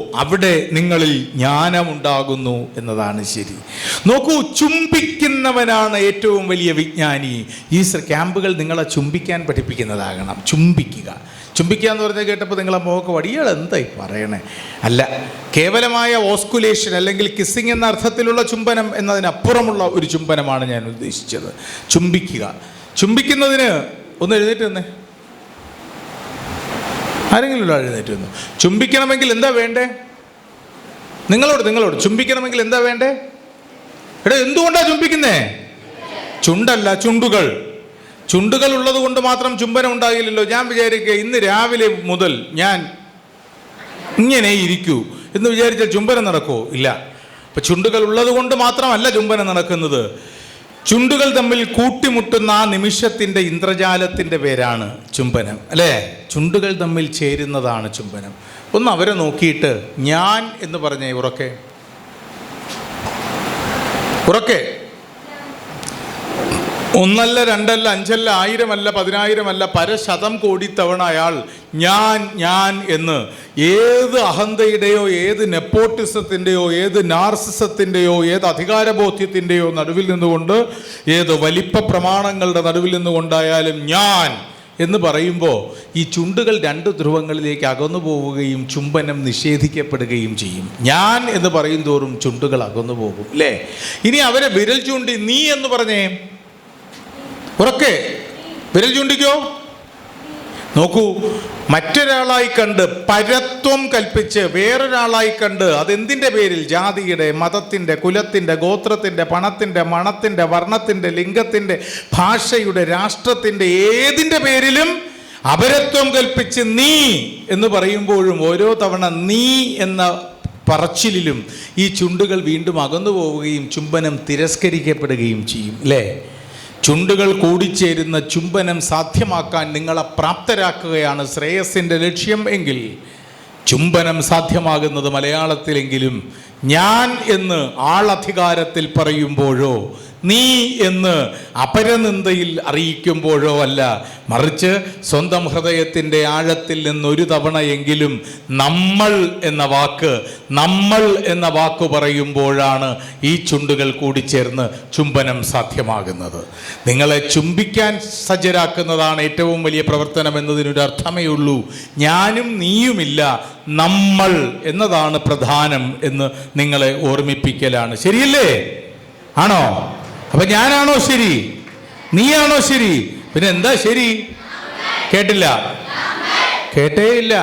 അവിടെ നിങ്ങളിൽ ജ്ഞാനമുണ്ടാകുന്നു എന്നതാണ് ശരി. നോക്കൂ, ചുംബിക്കുന്നവനാണ് ഏറ്റവും വലിയ വിജ്ഞാനി. ഈ ക്യാമ്പുകൾ നിങ്ങളെ ചുംബിക്കാൻ പഠിപ്പിക്കുന്നതാകണം. ചുംബിക്കുക എന്ന് പറഞ്ഞാൽ കേട്ടപ്പോൾ നിങ്ങളെ മുഖമൊക്കെ വടിയാൾ എന്തായി പറയണേ? അല്ല, കേവലമായ ഓസ്കുലേഷൻ അല്ലെങ്കിൽ കിസ്സിങ് എന്ന അർത്ഥത്തിലുള്ള ചുംബനം എന്നതിനപ്പുറമുള്ള ഒരു ചുംബനമാണ് ഞാൻ ഉദ്ദേശിച്ചത്. ചുംബിക്കുന്നതിന് ഒന്ന് എഴുന്നേറ്റ് വന്നേ. ആരെങ്കിലും എഴുന്നേറ്റ് വന്നു. ചുംബിക്കണമെങ്കിൽ എന്താ വേണ്ടേ? നിങ്ങളോട് ചുംബിക്കണമെങ്കിൽ എന്താ വേണ്ടേ? എന്തുകൊണ്ടാണ് ചുംബിക്കുന്നേ? ചുണ്ടല്ല, ചുണ്ടുകൾ ഉള്ളത് കൊണ്ട് മാത്രം ചുംബനം ഉണ്ടാകില്ലല്ലോ. ഞാൻ വിചാരിക്കുക ഇന്ന് രാവിലെ മുതൽ ഞാൻ ഇങ്ങനെ ഇരിക്കൂ എന്ന് വിചാരിച്ചാൽ ചുംബനം നടക്കുമോ? ഇല്ല. അപ്പം ചുണ്ടുകൾ ഉള്ളത് കൊണ്ട് മാത്രമല്ല ചുംബനം നടക്കുന്നത്. ചുണ്ടുകൾ തമ്മിൽ കൂട്ടിമുട്ടുന്ന ആ നിമിഷത്തിൻ്റെ ഇന്ദ്രജാലത്തിൻ്റെ പേരാണ് ചുംബനം, അല്ലേ? ചുണ്ടുകൾ തമ്മിൽ ചേരുന്നതാണ് ചുംബനം. ഒന്ന് അവരെ നോക്കിയിട്ട് ഞാൻ എന്ന് പറഞ്ഞേ, ഉറക്കെ. ഒന്നല്ല, രണ്ടല്ല, അഞ്ചല്ല, 1000 അല്ല, 10,000 അല്ല, പരശതം കോടി തവണ അയാൾ ഞാൻ എന്ന് ഏത് അഹന്തയുടെയോ ഏത് നെപ്പോട്ടിസത്തിൻ്റെയോ ഏത് നാർസിസത്തിൻ്റെയോ ഏത് അധികാരബോധ്യത്തിൻ്റെയോ നടുവിൽ നിന്നുകൊണ്ട്, ഏത് വലിപ്പ പ്രമാണങ്ങളുടെ നടുവിൽ നിന്നുകൊണ്ടായാലും ഞാൻ എന്ന് പറയുമ്പോൾ ഈ ചുണ്ടുകൾ 2 ധ്രുവങ്ങളിലേക്ക് അകന്നു പോവുകയും ചുംബനം നിഷേധിക്കപ്പെടുകയും ചെയ്യും. ഞാൻ എന്ന് പറയും തോറും ചുണ്ടുകൾ അകന്നു പോകും, അല്ലേ? ഇനി അവരെ വിരൽ ചൂണ്ടി നീ എന്ന് പറഞ്ഞേ, ഉറക്കെ വിരൽ ചൂണ്ടിക്കോ. നോക്കൂ, മറ്റൊരാളായി കണ്ട് പരത്വം കൽപ്പിച്ച് വേറൊരാളായി കണ്ട് അതെന്തിൻ്റെ പേരിൽ? ജാതിയുടെ, മതത്തിൻ്റെ, കുലത്തിൻ്റെ, ഗോത്രത്തിൻ്റെ, പണത്തിൻ്റെ, മണത്തിൻ്റെ, വർണ്ണത്തിൻ്റെ, ലിംഗത്തിൻ്റെ, ഭാഷയുടെ, രാഷ്ട്രത്തിൻ്റെ, ഏതിൻ്റെ പേരിലും അപരത്വം കൽപ്പിച്ച് നീ എന്ന് പറയുമ്പോഴും ഓരോ തവണ നീ എന്ന പറച്ചിലിലും ഈ ചുണ്ടുകൾ വീണ്ടും അകന്നു പോവുകയും ചുംബനം തിരസ്കരിക്കപ്പെടുകയും ചെയ്യും, അല്ലേ? ചുണ്ടുകൾ കൂടിച്ചേരുന്ന ചുംബനം സാധ്യമാക്കാൻ നിങ്ങളെ പ്രാപ്തരാക്കുകയാണ് ശ്രേയസിൻ്റെ ലക്ഷ്യം എങ്കിൽ ചുംബനം സാധ്യമാകുന്നത് മലയാളത്തിലെങ്കിലും ഞാൻ എന്ന് ആളധികാരത്തിൽ പറയുമ്പോഴോ നീ എന്ന് അപരനിന്ദയിൽ അറിയിക്കുമ്പോഴോ അല്ല, മറിച്ച് സ്വന്തം ഹൃദയത്തിൻ്റെ ആഴത്തിൽ നിന്നൊരു തവണയെങ്കിലും നമ്മൾ എന്ന വാക്ക് പറയുമ്പോഴാണ് ഈ ചുണ്ടുകൾ കൂടിച്ചേർന്ന് ചുംബനം സാധ്യമാകുന്നത്. നിങ്ങളെ ചുംബിക്കാൻ സജ്ജരാക്കുന്നതാണ് ഏറ്റവും വലിയ പ്രവർത്തനം എന്നതിനൊരു അർത്ഥമേ ഉള്ളൂ. ഞാനും നീയുമില്ല, നമ്മൾ എന്നതാണ് പ്രധാനം എന്ന് നിങ്ങളെ ഓർമ്മിപ്പിക്കലാണ്. ശരിയല്ലേ? ആണോ? അപ്പൊ ഞാനാണോ ശരി? നീയാണോ ശരി? പിന്നെ എന്താ ശരി? കേട്ടില്ല? കേട്ടേയില്ല.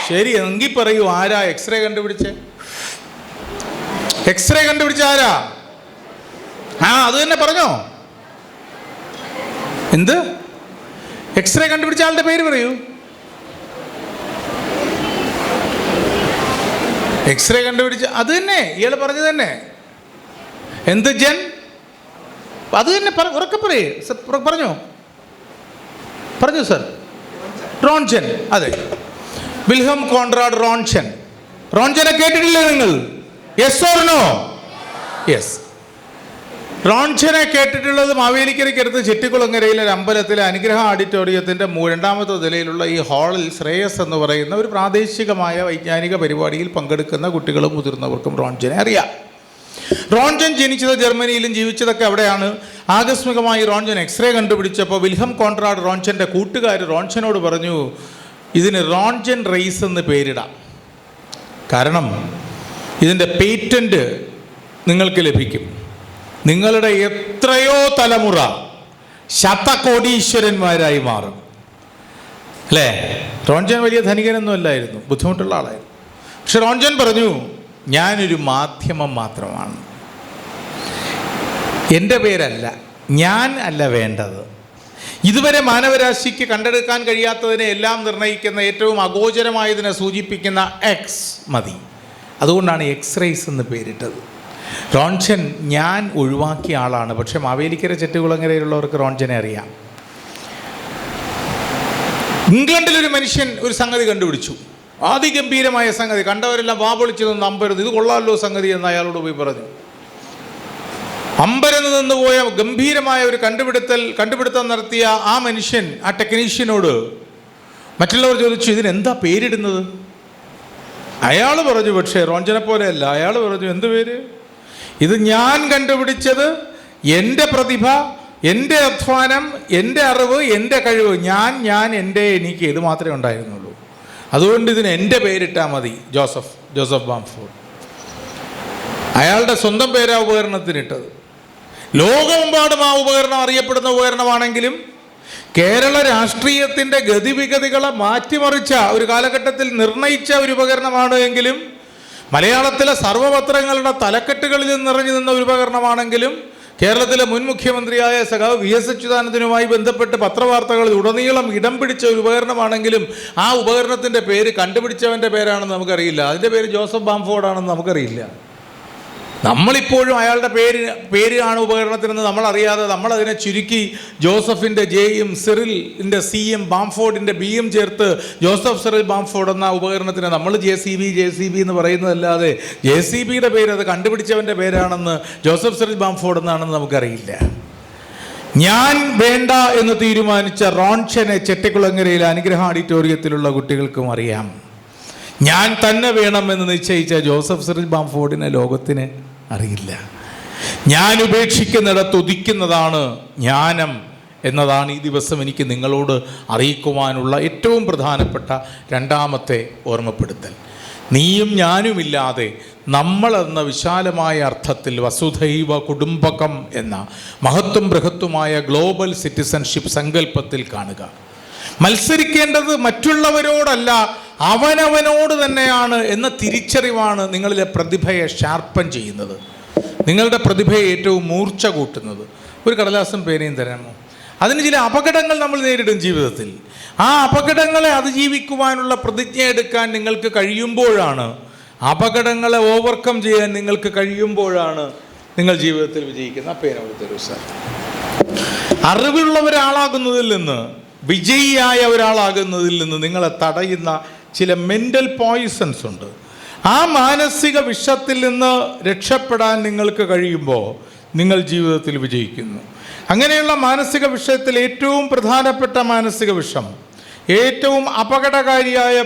ശരി എങ്കിൽ പറയൂ, ആരാ എക്സ്റേ കണ്ടുപിടിച്ച ആരാ? അത് തന്നെ പറഞ്ഞോ. എന്ത് എക്സ്റേ കണ്ടുപിടിച്ച ആളുടെ പേര് പറയൂ. എക്സ്റേ കണ്ടുപിടിച്ച അത് തന്നെ, ഇയാൾ പറഞ്ഞത് തന്നെ. എന്ത് ജൻ? അത് തന്നെ ഉറക്കെ പറയേ. പറഞ്ഞു സർ. റോൺചൻ. അതെ, വിൽഹം കോൺറാഡ് റോൺചൻ. റോൺചനെ കേട്ടിട്ടില്ലേ നിങ്ങൾ? Yes or no? യെസ്. റോൺചനെ കേട്ടിട്ടുള്ളത് മാവേലിക്കരയ്ക്കടുത്ത് ചെട്ടിക്കുളങ്ങരയിലെ ഒരു അമ്പലത്തിലെ അനുഗ്രഹ ഓഡിറ്റോറിയത്തിൻ്റെ 2ാമത്തെ നിലയിലുള്ള ഈ ഹാളിൽ ശ്രേയസ് എന്ന് പറയുന്ന ഒരു പ്രാദേശികമായ വൈജ്ഞാനിക പരിപാടിയിൽ പങ്കെടുക്കുന്ന കുട്ടികളും മുതിർന്നവർക്കും റോൺചനെ അറിയാം. റോൺചൻ ജനിച്ചത് ജർമ്മനിയിലും ജീവിച്ചതൊക്കെ അവിടെയാണ്. ആകസ്മികമായി റോൺചൻ എക്സ്റേ കണ്ടുപിടിച്ചപ്പോൾ വിൽഹം കോൺറാഡ് റോൺചൻ്റെ കൂട്ടുകാർ റോൺചനോട് പറഞ്ഞു, ഇതിന് റോൺചൻ റേസ് എന്ന് പേരിടാം. കാരണം ഇതിൻ്റെ പേറ്റന്റ് നിങ്ങൾക്ക് ലഭിക്കും. നിങ്ങളുടെ എത്രയോ തലമുറ ശതകോടീശ്വരന്മാരായി മാറും, അല്ലേ? റോൺചൻ വലിയ ധനികനൊന്നും അല്ലായിരുന്നു, ബുദ്ധിമുട്ടുള്ള ആളായിരുന്നു. പക്ഷെ റോൺചൻ പറഞ്ഞു, ഞാനൊരു മാധ്യമം മാത്രമാണ്. എൻ്റെ പേരല്ല, ഞാൻ അല്ല വേണ്ടത്. ഇതുവരെ മാനവരാശിക്ക് കണ്ടെടുക്കാൻ കഴിയാത്തതിനെ എല്ലാം നിർണ്ണയിക്കുന്ന ഏറ്റവും അഗോചരമായതിനെ സൂചിപ്പിക്കുന്ന എക്സ് മതി. അതുകൊണ്ടാണ് എക്സ്റേസ് എന്ന് പേരിട്ടത്. റോൺചൻ ഞാൻ ഒഴിവാക്കിയ ആളാണ്. പക്ഷെ മാവേലിക്കര ചെട്ടികുളങ്ങരയിലുള്ളവർക്ക് റോൺചനെ അറിയാം. ഇംഗ്ലണ്ടിലൊരു മനുഷ്യൻ ഒരു സംഗതി കണ്ടുപിടിച്ചു, അതിഗംഭീരമായ സംഗതി. കണ്ടവരെല്ലാം വാപൊളിച്ച് നിന്ന് അമ്പരന്ന്, ഇത് കൊള്ളാമല്ലോ സംഗതി എന്ന് അയാളോട് പോയി പറഞ്ഞു. അമ്പരന്ന് നിന്ന് പോയ ഗംഭീരമായ ഒരു കണ്ടുപിടുത്തം നടത്തിയ ആ മനുഷ്യൻ, ആ ടെക്നീഷ്യനോട് മറ്റുള്ളവർ ചോദിച്ചു, ഇതിനെന്താ പേരിടുന്നത്? അയാൾ പറഞ്ഞു, പക്ഷേ റോഞ്ചനെ പോലെയല്ല. അയാൾ പറഞ്ഞു, എന്ത് പേര്? ഇത് ഞാൻ കണ്ടുപിടിച്ചത്, എൻ്റെ പ്രതിഭ, എൻ്റെ അധ്വാനം, എൻ്റെ അറിവ്, എൻ്റെ കഴിവ്, ഞാൻ എനിക്ക് ഇത് മാത്രമേ ഉണ്ടായിരുന്നുള്ളൂ. അതുകൊണ്ട് ഇതിന് എൻ്റെ പേരിട്ടാൽ മതി, ജോസഫ് ബാംഫോർഡ്. അയാളുടെ സ്വന്തം പേരാ ഉപകരണത്തിനിട്ടത്. ലോകമെമ്പാടും ആ ഉപകരണം അറിയപ്പെടുന്ന ഉപകരണമാണെങ്കിലും കേരള രാഷ്ട്രീയത്തിൻ്റെ ഗതിവിഗതികളെ മാറ്റിമറിച്ച ഒരു കാലഘട്ടത്തിൽ നിർണയിച്ച ഒരു ഉപകരണമാണ് എങ്കിലും, മലയാളത്തിലെ സർവ്വപത്രങ്ങളുടെ തലക്കെട്ടുകളിൽ നിറഞ്ഞു നിന്ന ഒരു ഉപകരണമാണെങ്കിലും, കേരളത്തിലെ മുൻ മുഖ്യമന്ത്രിയായ സഖാവ് VS അച്യുതാനന്ദനുമായി ബന്ധപ്പെട്ട് പത്രവാർത്തകളിൽ ഉടനീളം ഇടം പിടിച്ച ഒരു ഉപകരണമാണെങ്കിലും ആ ഉപകരണത്തിൻ്റെ പേര് കണ്ടുപിടിച്ചവൻ്റെ പേരാണെന്ന് നമുക്കറിയില്ല. അതിൻ്റെ പേര് ജോസഫ് ബാംഫോർഡ് ആണെന്ന് നമുക്കറിയില്ല. നമ്മളിപ്പോഴും അയാളുടെ പേരാണ് ഉപകരണത്തിനെന്ന് നമ്മളറിയാതെ നമ്മളതിനെ ചുരുക്കി ജോസഫിൻ്റെ ജെയും സിറിലിൻ്റെ സിയും ബാംഫോർഡിൻ്റെ ബിയും ചേർത്ത് ജോസഫ് സിറിൽ ബാംഫോർഡ് എന്ന ഉപകരണത്തിന് നമ്മൾ JCB എന്ന് പറയുന്നതല്ലാതെ JCBയുടെ പേര്, അത് കണ്ടുപിടിച്ചവൻ്റെ പേരാണെന്ന്, ജോസഫ് സിറിൽ ബാംഫോർഡ് എന്നാണെന്ന് നമുക്കറിയില്ല. ഞാൻ വേണ്ട എന്ന് തീരുമാനിച്ച റോൺഷനെ ചെട്ടിക്കുളങ്ങരയിലെ അനുഗ്രഹ ഓഡിറ്റോറിയത്തിലുള്ള കുട്ടികൾക്കും അറിയാം. ഞാൻ തന്നെ വേണമെന്ന് നിശ്ചയിച്ച ജോസഫ് സിറിൽ ബാംഫോർഡിനെ ലോകത്തിന് അറിയില്ല. ഞാൻ ഉപേക്ഷിക്കുന്നിടത്ത് ഉദിക്കുന്നതാണ് ജ്ഞാനം എന്നതാണ് ഈ ദിവസം എനിക്ക് നിങ്ങളോട് അറിയിക്കുവാനുള്ള ഏറ്റവും പ്രധാനപ്പെട്ട രണ്ടാമത്തെ ഓർമ്മപ്പെടുത്തൽ. നീയും ഞാനുമില്ലാതെ നമ്മളെന്ന വിശാലമായ അർത്ഥത്തിൽ വസുധൈവ കുടുംബകം എന്ന മഹത്വം ബൃഹത്വമായ ഗ്ലോബൽ സിറ്റിസൺഷിപ്പ് സങ്കല്പത്തിൽ കാണുക. മത്സരിക്കേണ്ടത് മറ്റുള്ളവരോടല്ല, അവനവനോട് തന്നെയാണ് എന്ന തിരിച്ചറിവാണ് നിങ്ങളിലെ പ്രതിഭയെ ഷാർപ്പൻ ചെയ്യുന്നത്, നിങ്ങളുടെ പ്രതിഭയെ ഏറ്റവും മൂർച്ച കൂട്ടുന്നത്. ഒരു കടലാസും പേനയും തരാമോ? അതിന് ചില അപകടങ്ങൾ നമ്മൾ നേരിടും ജീവിതത്തിൽ. ആ അപകടങ്ങളെ അതിജീവിക്കുവാനുള്ള പ്രതിജ്ഞ എടുക്കാൻ നിങ്ങൾക്ക് കഴിയുമ്പോഴാണ്, അപകടങ്ങളെ ഓവർകം ചെയ്യാൻ നിങ്ങൾക്ക് കഴിയുമ്പോഴാണ് നിങ്ങൾ ജീവിതത്തിൽ വിജയിക്കുന്നത്. ആ പേന തരൂ സാർ. അറിവുള്ള ഒരാളാകുന്നതിൽ നിന്ന്, വിജയിയായ ഒരാളാകുന്നതിൽ നിന്ന് നിങ്ങളെ തടയുന്ന ചില മെൻ്റൽ പോയിസൺസ് ഉണ്ട്. ആ മാനസിക വിഷത്തിൽ നിന്ന് രക്ഷപ്പെടാൻ നിങ്ങൾക്ക് കഴിയുമ്പോൾ നിങ്ങൾ ജീവിതത്തിൽ വിജയിക്കുന്നു. അങ്ങനെയുള്ള മാനസിക വിഷയത്തിൽ ഏറ്റവും പ്രധാനപ്പെട്ട മാനസിക വിഷം, ഏറ്റവും അപകടകാരിയായ